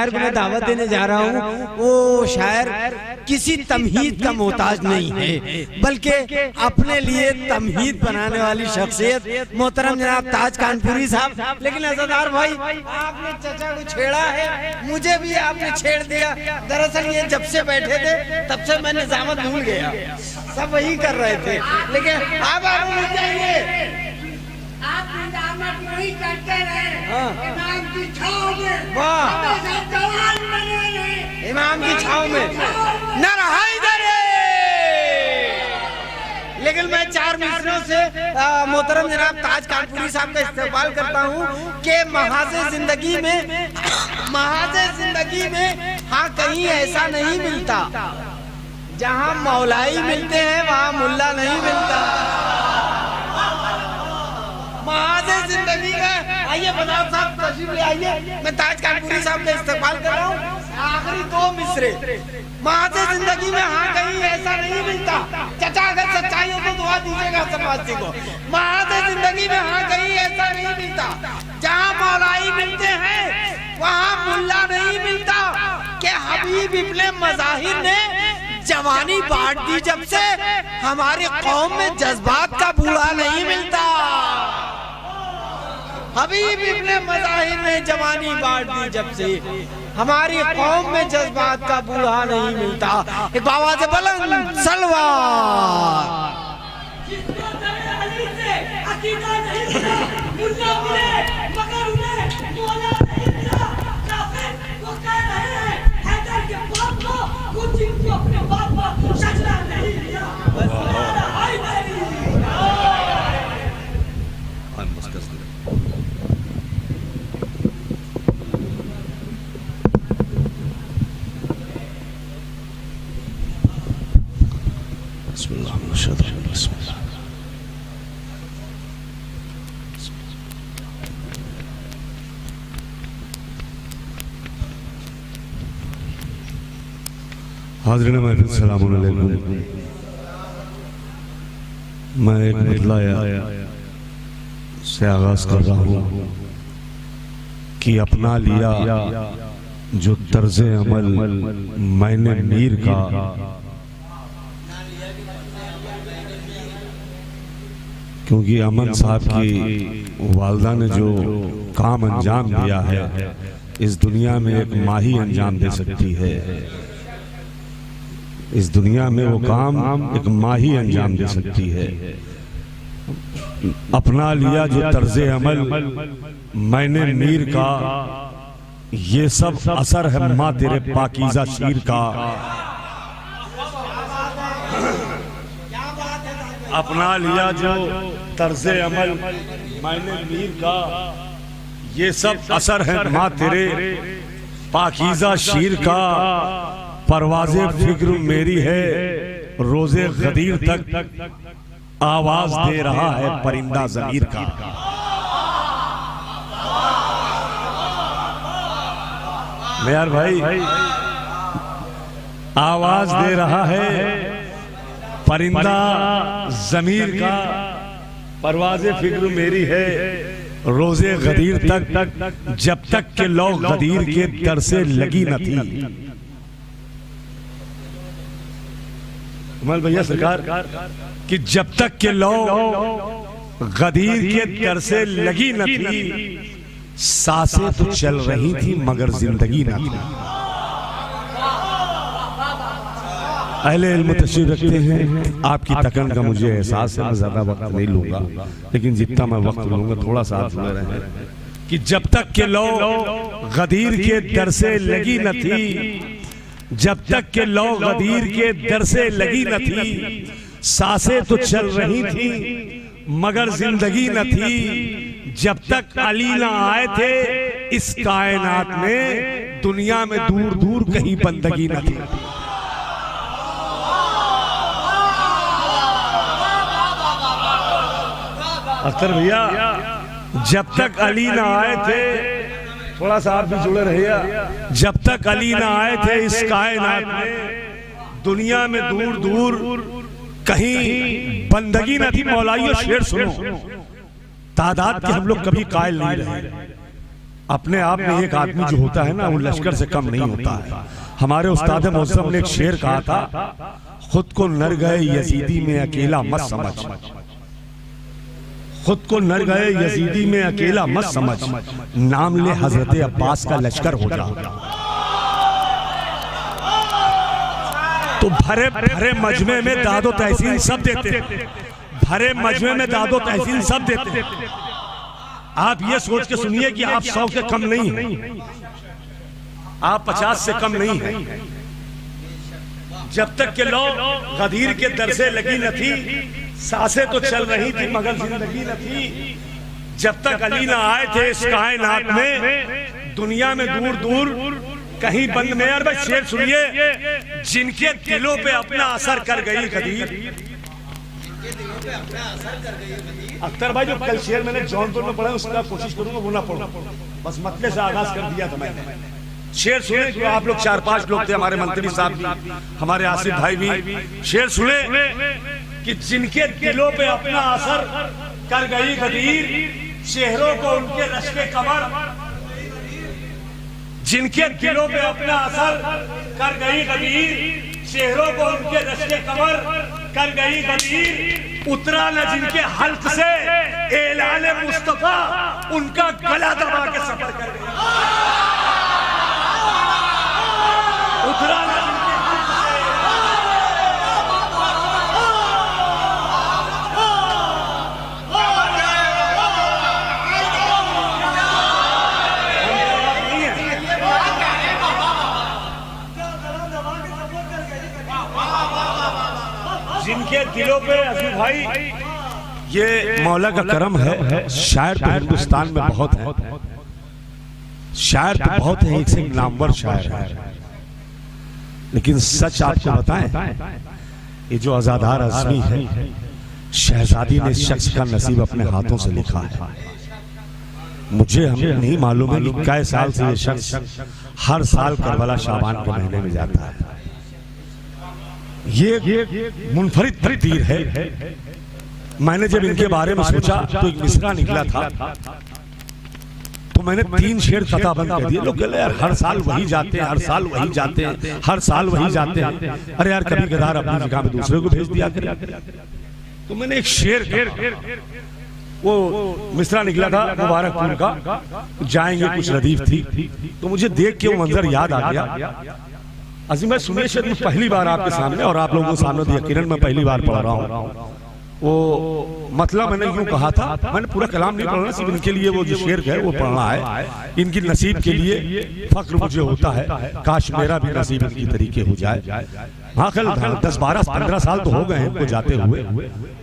शायर को मैं दावत देने जा रहा हूँ, वो शायर किसी तमहीद का मोहताज नहीं है, बल्कि अपने लिए तमहीद बनाने वाली शख्सियत मोहतरम जनाब ताज कानपुरी साहब। लेकिन अज़ादार भाई, आपने चचा को छेड़ा है, मुझे भी आपने छेड़ दिया। दरअसल ये जब से बैठे थे तब से मैं निज़ामत भूल गया, सब वही कर रहे थे। लेकिन आप मिल जाइए, आप निजामत नहीं करते रहे। इमाम की छाँव में, वाह, जवान बने रहे। इमाम की छाँव में न रहा इधर। लेकिन मैं 4 मिसरों से मोहतरम जनाब ताज कानपुरी साहब का इस्तेमाल करता हूँ कि महाज़े जिंदगी में हाँ कहीं ऐसा नहीं मिलता, जहाँ मौलाई मिलते हैं वहाँ मुल्ला नहीं मिलता। महाज़े जिंदगी में आइए बदाम साहब तशरीफ ले आइए, मैं ताज कानपुरी साहब का इस्तेमाल कर रहा हूँ। आखिरी 2 मिसरे, महाज़े जिंदगी में हाँ कहीं ऐसा नहीं मिलता। चचा अगर सच्चाई हो तो दुआ दीजिएगा सरवासी को। महाज़े जिंदगी में हाँ कहीं ऐसा नहीं मिलता, जहाँ मौलाई मिलते हैं वहाँ मुल्ला नहीं मिलता। कि हबीब इब्ने मज़ाहिर ने जवानी बांट दी जब से, हमारी कौम में जज्बात का बूढ़ा नहीं मिलता। हबीब इब्ने मज़ाहिर ने जवानी बांट दी जब से, हमारी कौम में जज्बात का बूढ़ा नहीं मिलता। एक आवाज़ बुलंद सलवार। हाज़रीन महफ़िल सलाम अलैकुम। मैं एक बतलाया से आगाज़ कर रहा हूँ कि अपना लिया जो तर्ज़े अमल मैंने मीर का, क्योंकि अमन साहब की वालदा ने जो काम अंजाम दिया है इस दुनिया में एक माँ ही अंजाम दे सकती है। इस दुनिया में वो काम एक माँ ही अंजाम दे सकती है। अपना लिया जो तर्ज़े अमल मैंने मीर का, ये सब असर है माँ तेरे पाकीज़ा शीर का। अपना लिया जो तर्ज़े अमल मैंने मीर का, ये सब असर है माँ तेरे पाकीज़ा शीर का। परवाज़े फिक्र मेरी है रोज़े गदीर तक, आवाज़ दे रहा है परिंदा ज़मीर का। मेयार भाई, आवाज़ दे रहा है परिंदा ज़मीर का। परवाज़े फिक्र मेरी है रोज़े गदीर तक, जब तक के लौ गदीर के दर से लगी न थी। कमाल भैया सरकार कि जब तक के लौ गदीर के दर से लगी न थी, सांसें तो चल रही थी मगर जिंदगी न थी। अहले इल्म तशरीफ रखते हैं, आपकी तकन का मुझे एहसास है, मैं ज्यादा वक्त नहीं लूंगा, लेकिन जितना मैं वक्त लूंगा थोड़ा सा आप सुने रहे कि जब तक के लौ गदीर के दर से लगी न थी, जब तक के लौ गदीर के दर से लगी न थी, सांसें तो चल रही थी मगर जिंदगी न थी। जब तक अली ना आए थे इस कायनात में, दुनिया में दूर दूर कहीं बंदगी न थी। अख्तर भैया, जब तक अली ना आए थे, थोड़ा सा आप भी जुड़े रहिए, जब तक अली ना आए थे इस कायनात में, दुनिया में दूर दूर कहीं बंदगी न थी। मौलाइयो शेर सुनो, तादाद के हम लोग कभी कायल नहीं रहे। अपने आप में एक आदमी जो होता है ना, वो लश्कर से कम नहीं होता है। हमारे उस्ताद मुअज़्ज़म ने एक शेर कहा था, खुद को नर गए यजीदी में अकेला मत समझ, खुद को नर गए यजीदी में अकेला मत समझ, नाम ले हजरत अब्बास का लश्कर हो जा। तो भरे भरे मजमे में दादो तहसीन सब देते, भरे मजमे में दादो तहसीन सब देते। आप ये सोच के सुनिए कि आप 100 के कम नहीं हैं, आप 50 से कम नहीं हैं। जब तक के लो गदीर के दर से लगी न थी, सांसें तो चल रही थी मगर जिंदगी न थी। जब तक अली ना आए थे इस कायनात में, दुनिया में दूर दूर कहीं बंद में। यार भाई शेर सुनिए, जिनके दिलों पे अपना असर कर गई गदीर। अख्तर भाई जो कल शेर मैंने जौनपुर में पढ़ा, उसका कोशिश करूंगा वो ना पढ़ूं, बस मतले से आगाज कर दिया था मैंने। शेर सुने जो आप लोग 4-5 लोग थे, हमारे मंत्री साहब भी, हमारे आसिफ भाई भी। शेर सुने कि जिनके दिलों पे अपना असर कर गई गदीर, चेहरों को उनके रश्के कमर, जिनके दिलों पे अपना असर कर गई गदीर, चेहरों को उनके रश्के कमर कर गई गदीर। उतरा न जिनके हल्क से ऐलान मुस्तफा, उनका गला दबा के सफर कर गया। उतरा न जिनके हल्क से, जिनके दिलों पे अजीज भाई, ये मौला का करम है। शायर तो हिंदुस्तान में बहुत है, शायर तो बहुत है, एक से एक नामवर शायर है। लेकिन सच आपको बताएं, ये जो अज़ादार अज़मी है, शहजादी ने इस शख्स का नसीब अपने हाथों से लिखा है। मुझे हमें नहीं मालूम है कि कई साल से ये शख्स हर साल करबला शाबान के महीने में जाता है। ये मुनफरिद तकदीर है। मैंने जब इनके बारे में सोचा तो एक मिसरा निकला था, तो मैंने 3 शेर कताबंद कर दिए। लोग कह रहे यार हर साल वही जाते हैं, हर साल वही जाते हैं, हर साल वही जाते हैं। अरे यार कभी कदार अपनी जगह में दूसरे को भेज दिया करें। तो मैंने एक शेर, वो मिसरा निकला था मुबारकपुर का, जाएंगे कुछ रदीफ थी, तो मुझे देख के वो मंजर याद आ गया। अजीम भाई सुनिए, शायद मैं पहली बार आपके सामने और आप लोगों के सामने यकीनन मैं पहली बार पढ़ रहा हूँ। वो मतलब मैंने यूं कहा था, मैंने पूरा कलाम नहीं पढ़ना, सिर्फ इनके लिए वो जो शेर है वो पढ़ना है। इनकी नसीब के लिए फख्र मुझे होता है, काश मेरा भी नसीब इनकी तरीके हो जाए। हाँ कल 10-12-15 साल तो हो गए हैं उनको जाते हुए,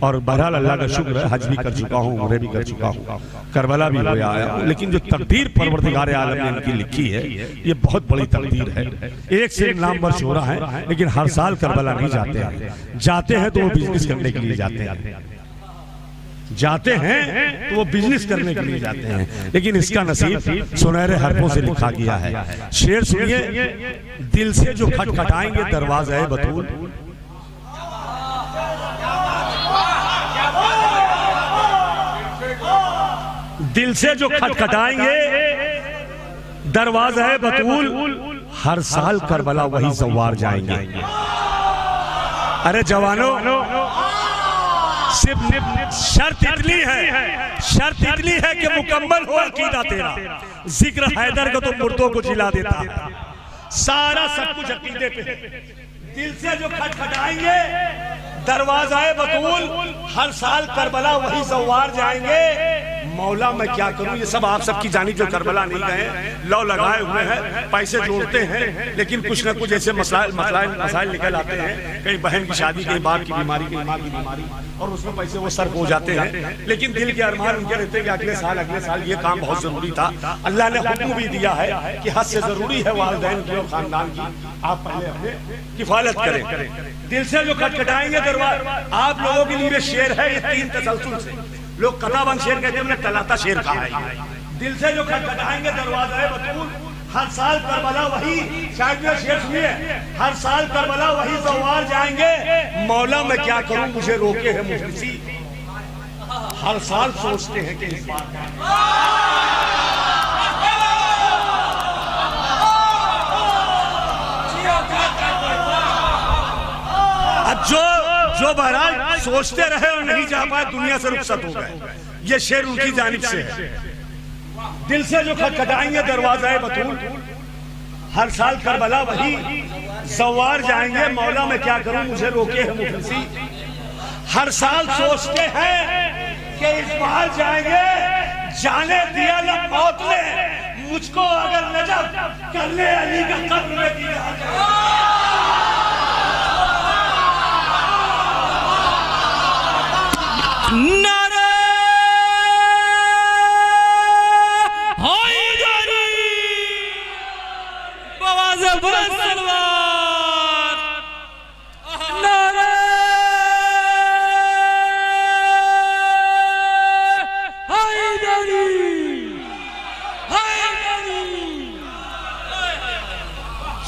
और बहरहाल अल्लाह का शुक्र है हज भी कर चुका हूँ, उम्रे भी कर चुका हूँ, करबला भी होया आया हूँ। लेकिन जो तकदीर परवरदिगार आलम ने इनकी लिखी है, ये बहुत बड़ी तकदीर है। एक से एक नामवर शोरा है, लेकिन हर साल करबला नहीं जाते हैं। जाते हैं तो वो बिजनेस करने के लिए जाते हैं, जाते हैं तो वो बिजनेस करने के लिए जाते हैं। लेकिन इसका नसीब सुनहरे हरफों से लिखा गया है। शेर सुनिए, दिल से जो खटखटाएंगे दरवाज़ा बतूल, दिल से जो खटखटाएंगे दरवाज़ा बतूल, हर साल करबला वही ज़वार जाएंगे। अरे जवानों, सिर्फ शर्त इतनी है, शर्त इतनी है कि मुकम्मल हो अकीदा तेरा। जिक्र हैदर का तो मुर्दों को जिला देता है, सारा सब कुछ अकीदे पे। दिल से जो खटखटाएंगे दरवाज़ा बतूल, हर साल करबला वही ज़वार जाएंगे। मौला मैं क्या करूं, ये सब आप सबकी जानी जो करबला नहीं गए, लौ लगाए हुए हैं, पैसे जोड़ते हैं, लेकिन कुछ ना कुछ ऐसे मसाइल निकल आते हैं। कहीं बहन की शादी, कहीं बाप की बीमारी, कहीं माँ की बीमारी, और उसमें पैसे वो सर्फ हो जाते हैं। लेकिन दिल के अरमान उनके रहते हैं कि अगले साल ये काम बहुत जरूरी था। अल्लाह ने हुक्म भी दिया है कि हद से जरूरी है वालिदैन की और खानदान की, आप पहले अपने किफालत करें। दिल से जो खटखटाएंगे दरवाज़ा, आप लोगों के लिए शेर है ये 3 तसलसल से। लोग कताबंद शेर कहते हैं, हमने तलाता शेर कहा है। दिल से जो खटखटाएंगे दरवाज़ा बतूल, हर साल करबला वही, शायद में शेर सुनिए, हर साल करबला वही ज़वार जाएंगे। मौला मैं क्या करूं, मुझे रोके है मुफलिसी, हर साल सोचते हैं कि इस बात जो बहरहाल सोचते रहे और नहीं जा पाए, दुनिया से रुखसत हो गए। ये शेर उनकी जानिब से है। दिल से जो खटखटाएंगे दरवाजा बतूल, हर साल करबला वही सवार जाएंगे। मौला मैं क्या करूं, मुझे रोके है मुफलिसी। हर साल सोचते हैं कि इस बार जाएंगे, जाने दिया न मौत ने मुझको, अगर नजर करने अली का कब्र में दिया।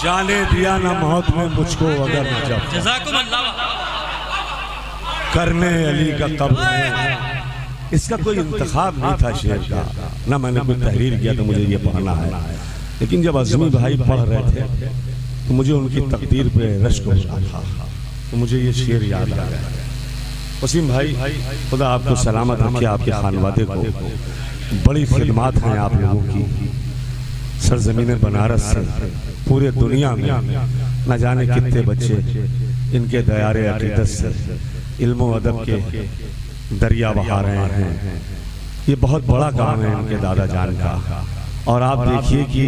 जाने दिया ना मौत में मुझको, अगर जब करने अली का कब्र में। इसका कोई इंतखाब नहीं था शेर का, ना मैंने कोई तहरीर किया तो मुझे ये पढ़ना है। लेकिन जब अज़मी भाई पढ़ रहे थे तो मुझे उनकी तकदीर पे रश्क हो रहा था, तो मुझे ये शेर याद आ गया। वसीम भाई, खुदा आपको सलामत रखे, आपके खानवादे को। बड़ी खिदमत हैं आप लोगों की। सरजमीन बनारस से पूरे दुनिया में न जाने कितने बच्चे इनके दयारे अकीदत से इल्म अदब के दरिया बहा रहे हैं। ये बहुत बड़ा काम है इनके दादा जान का। और आप देखिए कि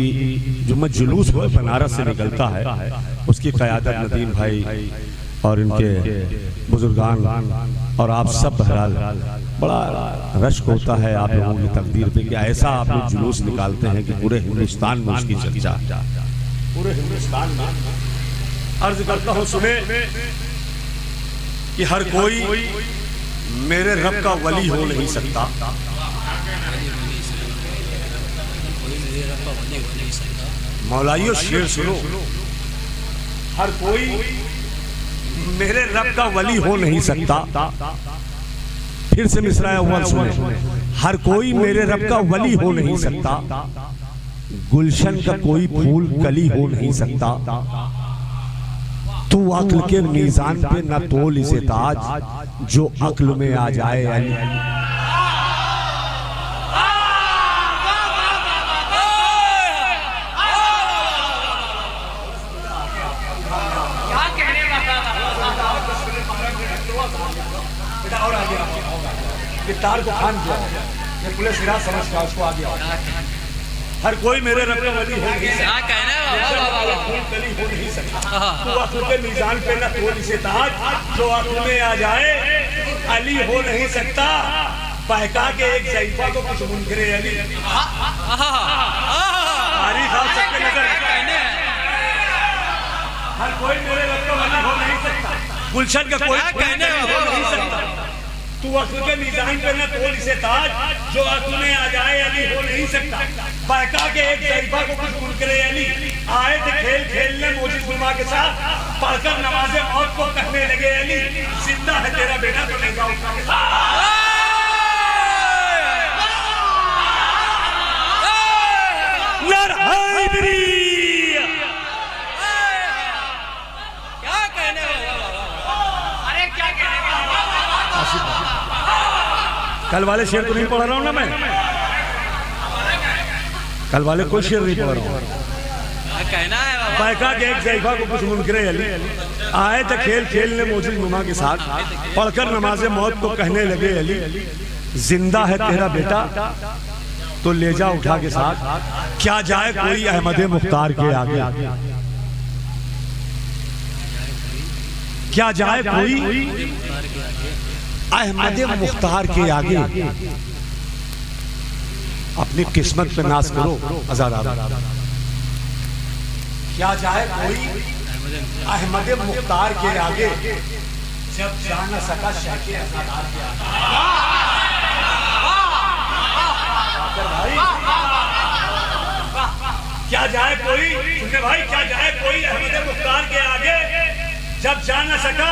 जो जुलूस बनारस से निकलता है, उसकी क़यादत नदीम भाई और इनके बुजुर्गान और आप सब बहरहाल बड़ा रश्क होता है आप लोगों की तकदीर पे कि ऐसा आप लोग जुलूस निकालते हैं कि पूरे हिंदुस्तान में उसकी चर्चा, पूरे हिंदुस्तान में। अर्ज करता हूँ सुने कि हर कोई मेरे रब का वली हो नहीं सकता। मौलाइयो शेर सुनो, हर कोई मेरे रब का वली हो नहीं सकता। फिर से मिसरा अव्वल सुने, हर कोई मेरे रब का वली हो नहीं सकता। गुलशन का कोई फूल कली हो नहीं सकता। तू अक्ल के मीज़ान पे न तोल इसे ताज, जो अक्ल में आ जाए अली। तार को खान दिया, ये पुलिस विराज समझ का उसको आ गया। हर कोई मेरे रब का वली हो नहीं सकता। हो नहीं सकता। तू अक्ल के मीज़ान पे न तोल इसे ताज, जो अक्ल में आ जाए अली हो नहीं सकता। बहका के एक ज़ईफ़ा को कुछ मुनकरे अली। तारीख आप सबके नजर। हर कोई मेरे रब का वली हो नहीं सकता। गुलशन का कोई कहने हो नहीं सकता। तू अक्ल के मीज़ान पे न तोल इसे ताज, जो अक्ल में आ जाए अली हो नहीं सकता। बहका के एक ज़ईफ़ा को कुछ मुनकरे अली। आए थे खेल खेलने मोजिज़ गुलमा के साथ, पढ़कर नमाज़े मौत को कहने लगे अली। जिंदा है तेरा बेटा तो लहंगा उठा के साथ। कल वाले शेर तो नहीं पढ़ रहा हूँ ना मैं, कल वाले कोई शेर नहीं पढ़ रहा हूँ। कहना है बाइका के एक ज़ईफ़ा को कुछ मुनकरे अली। आए थे खेल खेलने मोजिज़ गुलमा के साथ, पढ़कर नमाज़े मौत को कहने लगे अली। जिंदा है तेरा बेटा तो ले जा उठा के साथ। क्या जाए कोई अहमद मुख्तार के आगे, क्या जाए कोई अहमद मुख्तार के आगे। अपनी किस्मत पे नाज करो आज़ाद। क्या जाए कोई अहमद मुख्तार के आगे, जब जा न सका शाके आज़ादार के आगे। क्या जाए कोई, सुनने भाई, क्या जाए कोई अहमद मुख्तार के आगे, जब जा न सका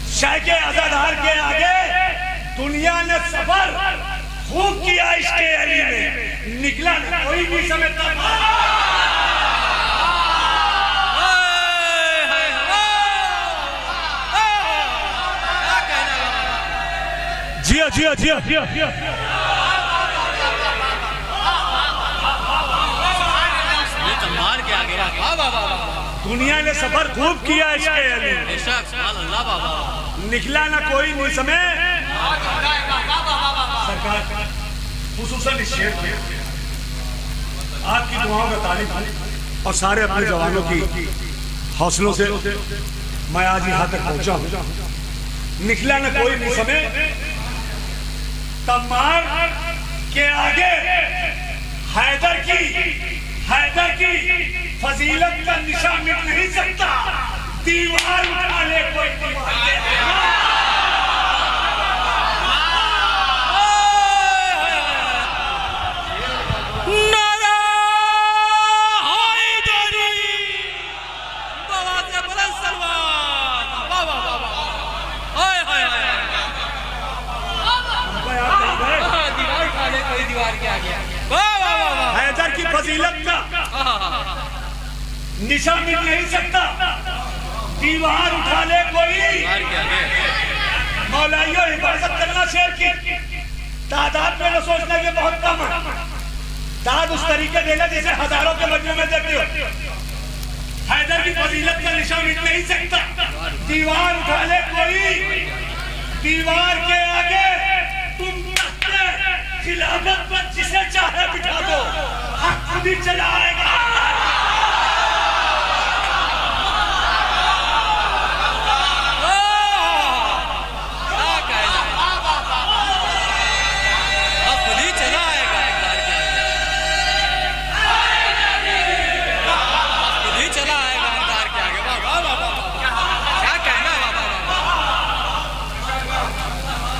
शाके आज़ादार के आगे। दुनिया ने सफर खूब किया इश्क़े अली में, निकला न कोई भी समझता। जिया जिया जिया मार के आगे दुनिया ने सफर खूब किया इसके अली, निकला ना कोई नहीं समय। सरकार खुसूसन इस शेर पे आपकी दुआओं का तारीफ और सारे अपने जवानों की हौसलों से मैं आज यहाँ तक पहुंचा हूँ। निकला ना कोई नहीं समय, तब मार के आगे हैदर की फजीलत का निशान मिट नहीं सकता, दीवार उठा ले कोई हैदर की फजीलत का निशान मिट नहीं सकता, दीवार उठा ले कोई। मौलाइयों हिफाजत करना शेर की तादाद में न सोचना कि बहुत कम है, दाद उस तरीके देना जैसे हजारों के मजमू में देते हो। हैदर की फजीलत का निशान मिट नहीं सकता, दीवार उठा ले कोई। दीवार के आगे तुम खिलाफत पर जिसे चाहे बिठा दो, हक खुद ही चला आएगा।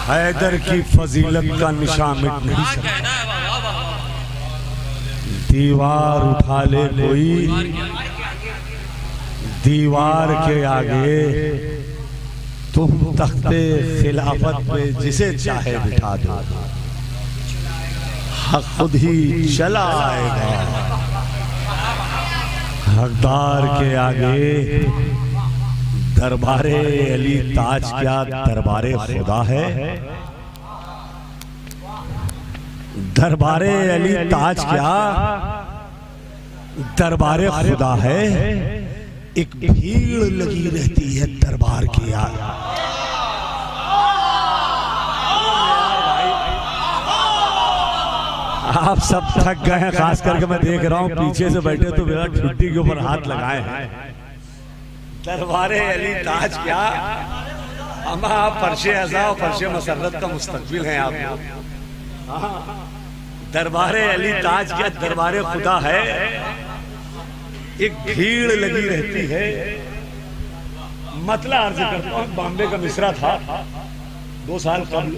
हैदर की फजीलत का निशान मिट नहीं सकता, दीवार उठा ले कोई। दीवार के आगे तुम तख्ते खिलाफत पे जिसे चाहे बिठा दो, हक खुद ही चला आएगा। हकदार के आगे दरबारे अली ताज क्या दरबारे खुदा है? दरबारे अली ताज क्या दरबारे खुदा है? एक भीड़ लगी रहती है दरबार के आगे। आप सब थक गए हैं, खास करके मैं देख रहा हूं पीछे से बैठे तो मेरा ठुड्डी के ऊपर हाथ लगाए हैं। दरबारे अली ताज क्या, अमा आप फर्शे अज़ा और फर्शे मसरत का मुस्तकबिल हैं आप। दरबारे अली ताज क्या दरबारे खुदा है? एक भीड़ लगी रहती है। मतला अर्ज करता हूँ, बॉम्बे का मिसरा था 2 साल कबल।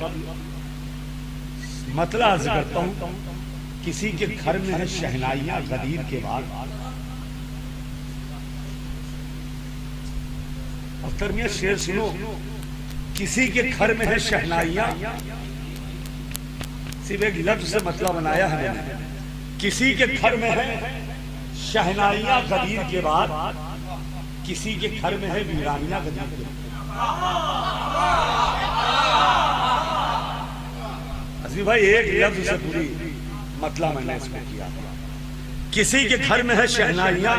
मतला अर्ज करता हूँ, किसी के घर में है शहनाइयाँ गदीर के बाद। अख्तरमिया शेर सुनो, किसी के घर में है शहनाइयाँ, सिर्फ एक लफ्ज से मतलब बनाया है मैंने। किसी के घर में है शहनाइयाँ गदीर के बाद, किसी के घर में है वीरानियाँ गदीर के बाद। अजी भाई एक लफ्ज से पूरी मतलब मैंने इसको किया। किसी के घर में है शहनाइयाँ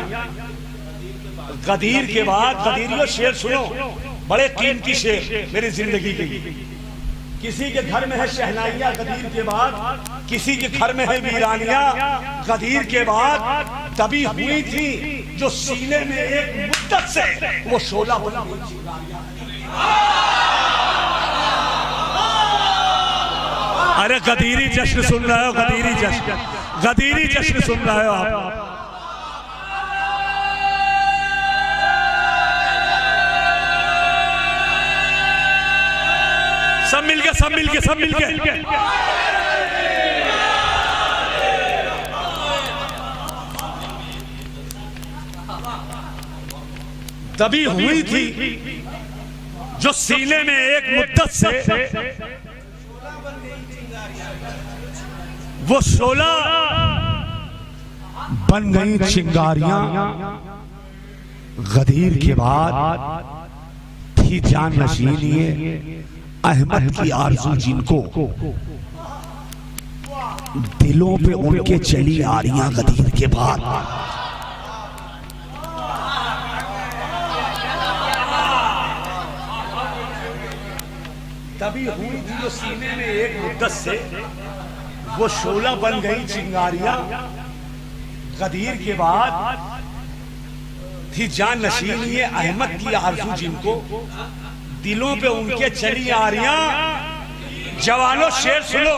गदीर के बाद। गदीरियों शेर सुनो, बड़े कीमती शेर मेरी जिंदगी के। किसी के घर में है शहनाइयाँ गदीर के बाद, किसी के घर में है वीरानियाँ गदीर के बाद। तभी हुई थी जो सीने में एक मुद्दत से वो शोला बना। अरे गदीरी जश्न सुन रहे हो? गदीरी जश्न, गदीरी जश्न सुन रहे हो आप? सब मिलके, सब मिलके, सब मिलके। तभी हुई थी जो सीने में एक मुद्दत से वो 16 बन गई चिंगारियां। गदीर के बाद थी जान नशीनिए अहमद की आरज़ू जिनको दिलों पे उनके चली आरियां गदीर के बाद। तभी हुई थी जो सीने में एक मुद्दत से वो शोला बन गई चिंगारियां गदीर के बाद। थी जान नशीन ये अहमद की आरज़ू जिनको दिलों पे उनके चली आरियां। जवानों शेर सुनो,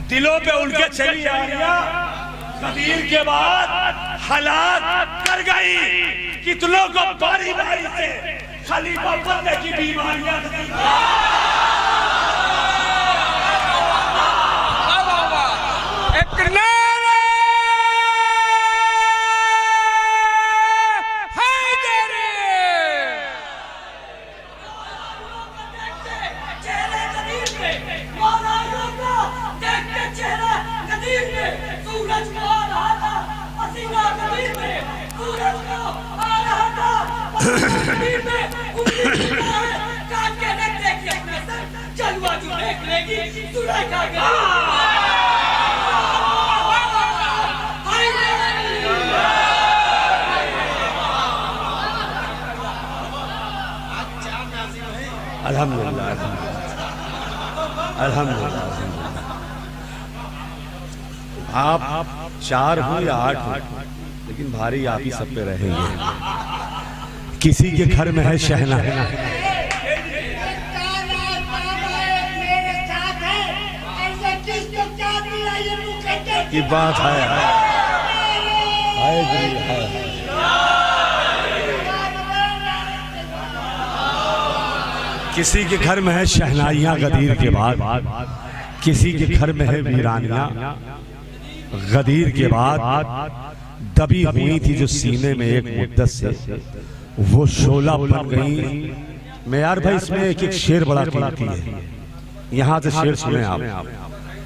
दिलों पे उनके चली आरियां गदीर के बाद हालात कर गई कितनों को बारी बारी से खलीफा बनने की बीमारियां। अल्हम्दुलिल्लाह अल्हम्दुलिल्लाह। आप 4 हो या 8 हो, लेकिन भारी आप ही सब पे रहेंगे। किसी के घर में है शहनाई, की बात है किसी के घर में है शहनाइयां गदीर के बाद, किसी के घर में है वीरानियां गदीर के बाद। दबी हुई थी जो सीने में एक मुद्दत से वो शोला बन गई। मैं यार भाई इसमें एक एक शेर बड़ा कीमती है, यहाँ से शेर सुने आप,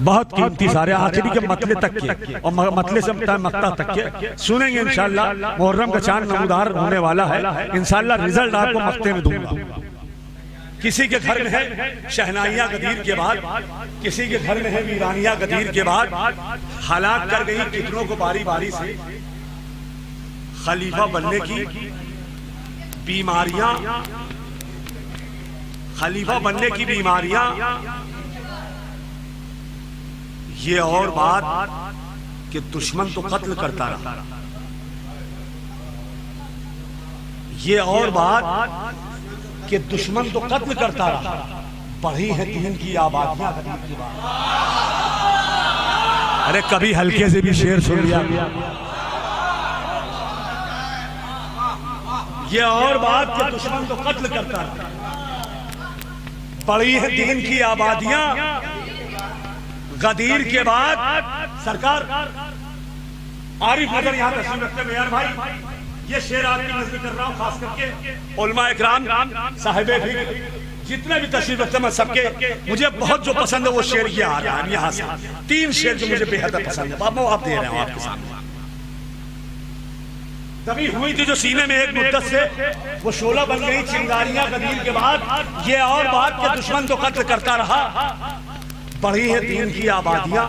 बहुत कीमती सारे आखिरी के मतले तक के और मतले से मक्ता तक के सुनेंगे इंशाल्लाह। मुहर्रम का चांद नमूदार होने वाला है इंशाल्लाह, रिजल्ट आपको मक्ते में दूंगा। किसी के घर में है शहनाइयां गदीर के बाद, किसी के घर में है वीरानियां गदीर के बाद। हालात कर गई कितनों को बारी बारी से खलीफा बनने की बीमारियां, खलीफा बनने की बीमारियां। ये और बात कि दुश्मन तो कत्ल करता रहा, ये और बात कि दुश्मन तो कत्ल करता रहा। बढ़ी है दीन की आबादियां। अरे कभी हल्के से भी शेर सुन लिया। ये और बात कि दुश्मन तो कत्ल करता रहा। बढ़ी है दीन की आबादियां गदीर के बाद। सरकार आरिफ नजर यहाँ तस्वीर रखते मेयर भाई, ये शेर आपकी नजर कर रहा हूँ, खास करके उलमा इकराम साहिबे भी जितने भी तशरीफ रखते हैं सबके, मुझे बहुत जो पसंद है वो शेर ये आ रहा है यहाँ से। 3 शेर जो मुझे बेहद पसंद है, बाबा आप दे रहे हो आपके सामने। दबी हुई थी जो सीने में एक मुद्दत से वो शोला बन गई चिंगारियां गदीर के बाद। ये और बात कि दुश्मन तो कत्ल करता रहा। बढ़ी है दीन की आबादियां।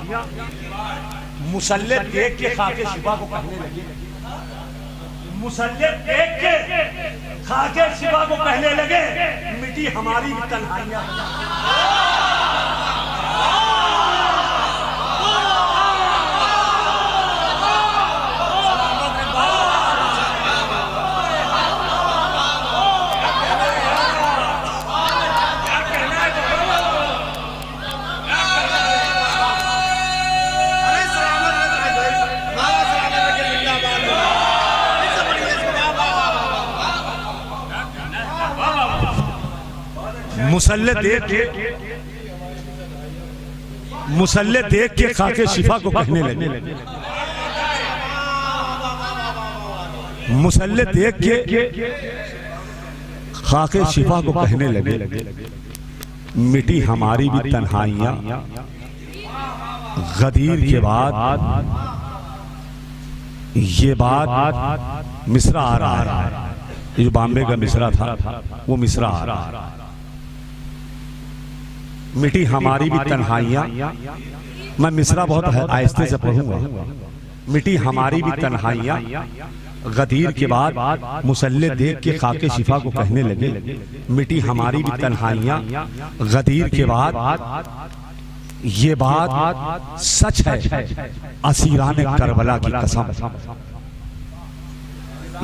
मुसल्ले देख के खाके शिफा को कहने लगे, मुसल्ले देख के खाके शिफा को कहने लगे, मिटी हमारी भी तन्हाइयां। मुसल्ले देख के खाके शिफा को कहने लगे, मुसल्ले देख के खाके शिफा को कहने लगे, मिटी हमारी भी तन्हाइयां गदीर के बाद। ये बात मिसरा आ रहा है, ये जो बॉम्बे का मिसरा था वो मिसरा आ रहा है। मिटी हमारी भी तन्हाइयां। मैं मिसरा बहुत आहिस्ते से पढ़ूंगा। मिटी हमारी भी तन्हाइयां, गदीर के बाद मुसल्ले देख के खाके शिफा को कहने लगे, मिटी हमारी भी तन्हाइयां, गदीर के बाद ये बात सच है, असीराने करबला की कसम।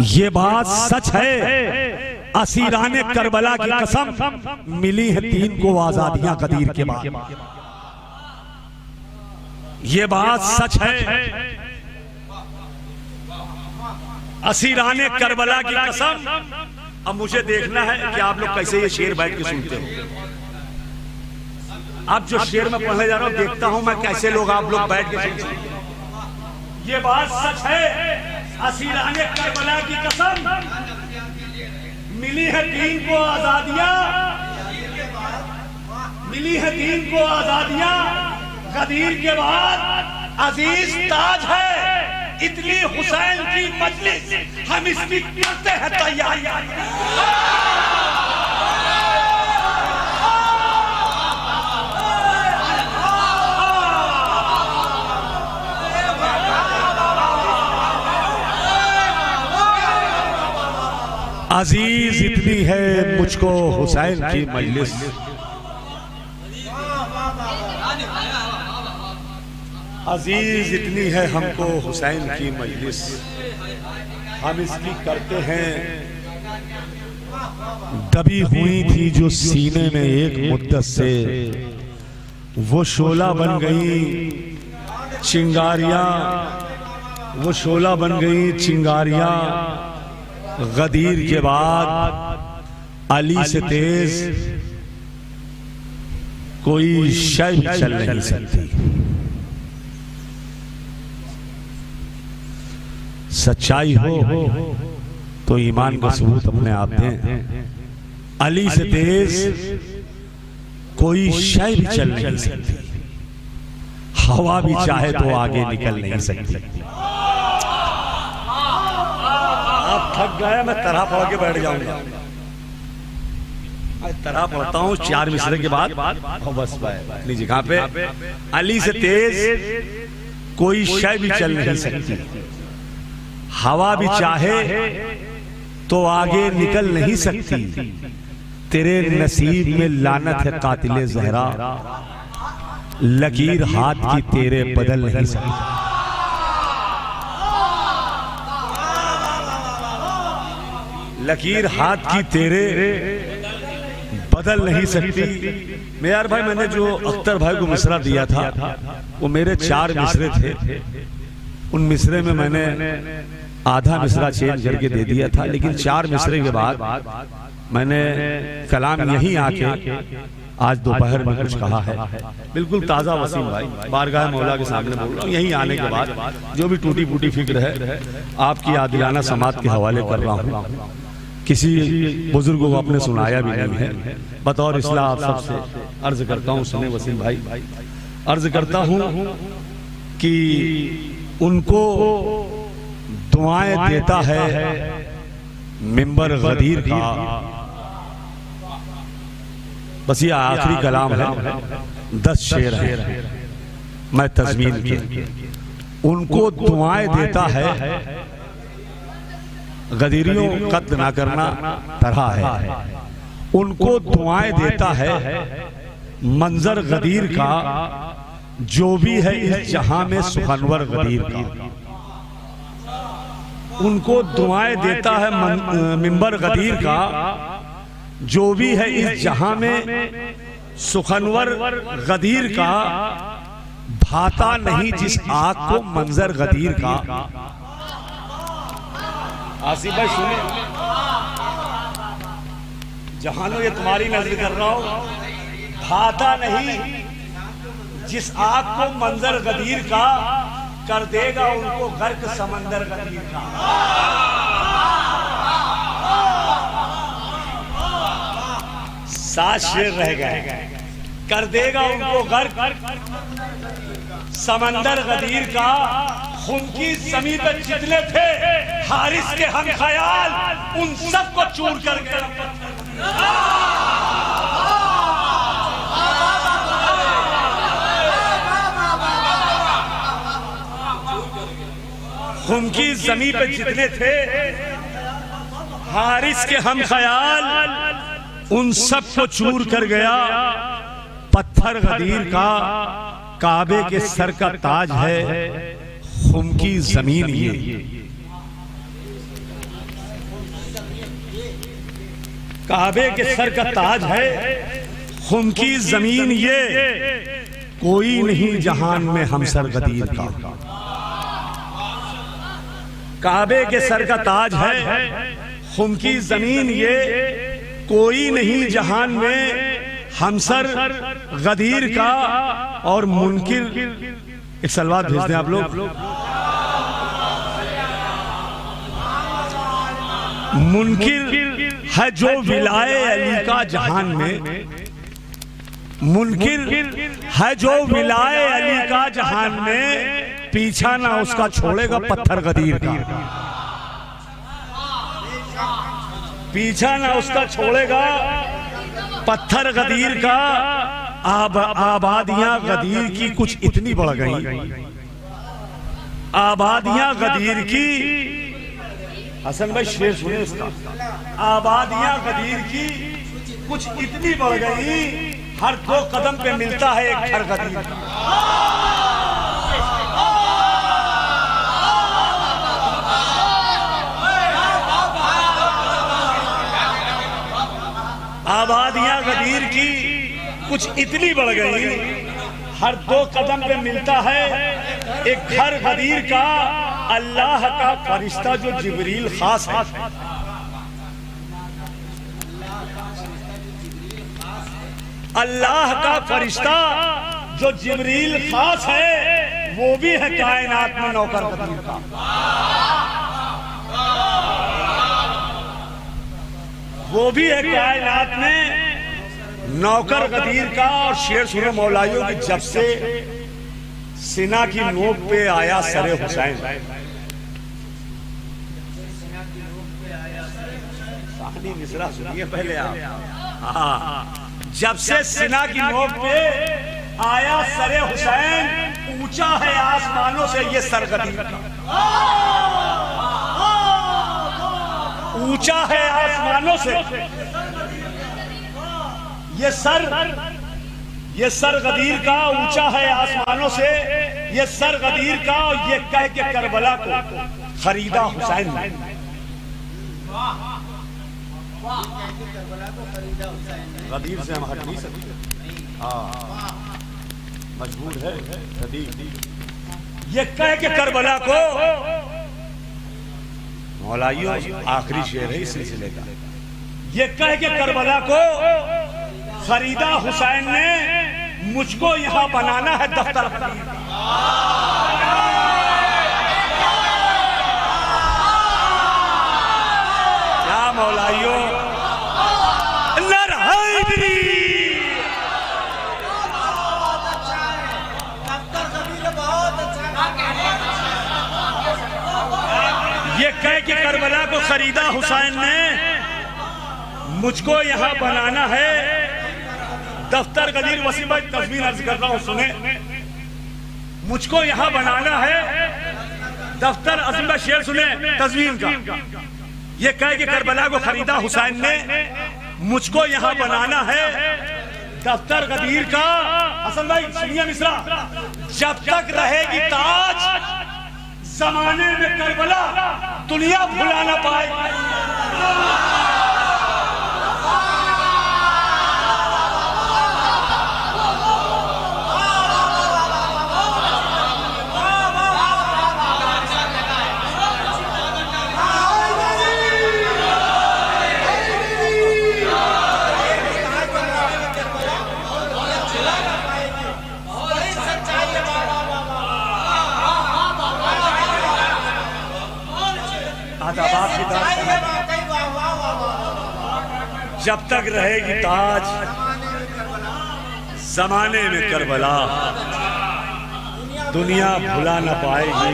ये बात सच है, असीराने करबला की कसम। मिली है 3 को आजादियां गदीर के बाद। ये बात सच है, असीराने करबला की कसम। अब मुझे देखना है कि आप लोग कैसे ये शेर बैठ के सुनते हो। अब जो शेर में पढ़ने जा रहा हूं, देखता हूं मैं कैसे लोग आप लोग बैठ के सुनते हैं। ये बात सच है, असीराने करबला की कसम। मिली है 3 को आजादियां, मिली है 3 को आजादियां, गदीर के बाद अजीज ताज है, इतनी हुसैन की मजलिस, हम इसकी करते हैं तैयारी। अजीज इतनी है मुझको हुसैन की मजलिस, अजीज इतनी है हमको हुसैन की मजलिस, हम इसकी करते हैं। दबी हुई थी जो सीने में एक मुद्दत से, वो शोला बन गई चिंगारियां, वो शोला बन गई चिंगारियां। गदीर के बाद अली से तेज कोई शय भी चल नहीं सकती। सच्चाई हो तो ईमान का सबूत अपने आप दें। अली से तेज कोई शय भी चल नहीं सकती, हवा भी चाहे तो आगे निकल नहीं सकती। आप थक गए, मैं तरह पढ़ के बैठ जाऊंगा। तरह पढ़ता हूं 4 मिसरे के बाद बस अपनी जगह पे। अली से तेज कोई शय भी चल नहीं सकती, हवा भी चाहे तो आगे निकल नहीं सकती। तेरे नसीब में लानत है कातिले ज़हरा, लकीर हाथ की तेरे बदल नहीं सकती। लकीर हाथ की तेरे बदल नहीं सकती। मेयार भाई, मैंने जो अख्तर भाई को मिसरा दिया था वो मेरे 4 मिसरे थे। उन मिसरे में मैंने आधा मिसरा चेंज करके दे दिया था, लेकिन 4 मिसरे के बाद मैंने कलाम यहीं आके आज दोपहर में कुछ कहा है। बिल्कुल ताज़ा वसीम भाई, बारगाह मौला के सामने बोल रहा हूँ। यहीं आने के बाद जो भी टूटी फूटी फिक्र है आपकी आदिलाना समात के हवाले कर रहा हूँ। किसी बुजुर्गों को आपने सुनाया भी नहीं है। बतौर इस्लाह आप सबसे अर्ज करता हूँ, सुने वसीम भाई, अर्ज करता हूँ कि उनको दुआएं देता है मिंबर गदीर का। बस ये आखिरी कलाम है, 10 शेर है मैं तज़मीन के। उनको दुआएं देता है, गदीरियों कत्ल ना करना तरह है। उनको दुआएं देता है मंजर गदीर का, जो भी है इस जहां में सुखनवर गदीर का। उनको दुआएं देता है मिंबर गदीर का, जो भी है इस जहां में सुखनवर गदीर का। भाता नहीं जिस आग को मंजर गदीर का। आसिफ भाई सुनिए, जहानो ये तुम्हारी नजर कर रहा हूं। भाता नहीं जिस आग को मंजर गदीर का, कर देगा उनको गर्क समंदर गदीर का। 7 शेर रह गए। कर देगा उनको गर्क समंदर गदीर का। खून की ज़मीन पर जितने थे हारिस के हम ख्याल, उन सबको चूर करके खुम की जमीन पे जितने थे हारिस के हम ख्याल, उन सब को चूर कर गया पत्थर गदीर का। काबे के सर का ताज है खुम की जमीन ये। काबे के सर का ताज है खुम की जमीन ये, कोई नहीं जहान में हमसर गदीर का। काबे के सर का ताज है खुम की जमीन ये, कोई नहीं जहान में हमसर गदीर का। और मुनकिर एक सलवात भेज दें आप लोग। मुनकिर है जो विलाए अली का जहान में, मुनकिर है जो विलाए अली का जहान में, पीछा ना उसका छोड़ेगा पत्थर गदीर का। पीछा ना उसका छोड़ेगा पत्थर गदीर का। आबादियां गदीर की कुछ इतनी बढ़ गई, आबादियां गदीर की, हसन भाई शेर सुने इसका। आबादियां गदीर की कुछ इतनी बढ़ गई, हर 2 कदम पे मिलता है एक घर गदीर का। आबादियां गदीर की कुछ इतनी बढ़ गई, हर 2 कदम पे मिलता है एक घर गदीर का। अल्लाह का फरिश्ता जो जिब्रील खास है, अल्लाह का फरिश्ता जो जिब्रील खास है, वो भी है कायनात में नौकर गदीर का। वो भी है कायनात में नौकर गदीर का। और शेर सुनो मौलाइयों की, जब से सिना की नोक पे आया सरे हुसैन, साहनी मिसरा सुनिए पहले आप। जब से सिना की नोक पे आया सरे हुसैन, ऊंचा है आसमानों से ये सर गदीर का। ऊंचा है आसमानों से ये सर गदीर का, ऊंचा है आसमानों से ये सर गदीर का। और ये कह के करबला को खरीदा हुसैन ने। गदीर से हम हट नहीं सकते, मजबूर है गदीर। ये कह के करबला को, मौलाइयों आखिरी शेर है इस सिलसिले का, ये कह के करबला को खरीदा हुसैन ने, मुझको यहां बनाना है दफ्तर। क्या मौलाइयों, ये कह के करबला को खरीदा हुसैन ने, मुझको यहां बनाना है दफ्तर गदीर। वसीम भाई तस्वीर अर्ज कर रहा हूं सुने, मुझको यहां बनाना है दफ्तर। अजीम भाई शेर सुने तस्वीर का। ये कह के करबला को खरीदा हुसैन ने, मुझको यहां बनाना है दफ्तर गदीर का। हसन भाई सुनिए मिसरा, जब तक रहेगी ताज जमाने में करबला, दुनिया भुला ना पाएगी। जब तक रहेगी ताज जमाने में करबला, दुनिया भुला न पाएगी।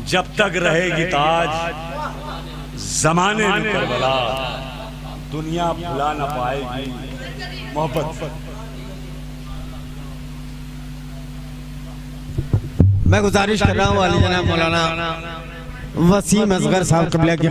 जब तक रहेगी ताज जमाने में करबला, दुनिया भुला न पाएगी। मोहब्बत मैं गुजारिश कर रहा हूँ वाली जनाब मौलाना वसीम असगर साहब कबला की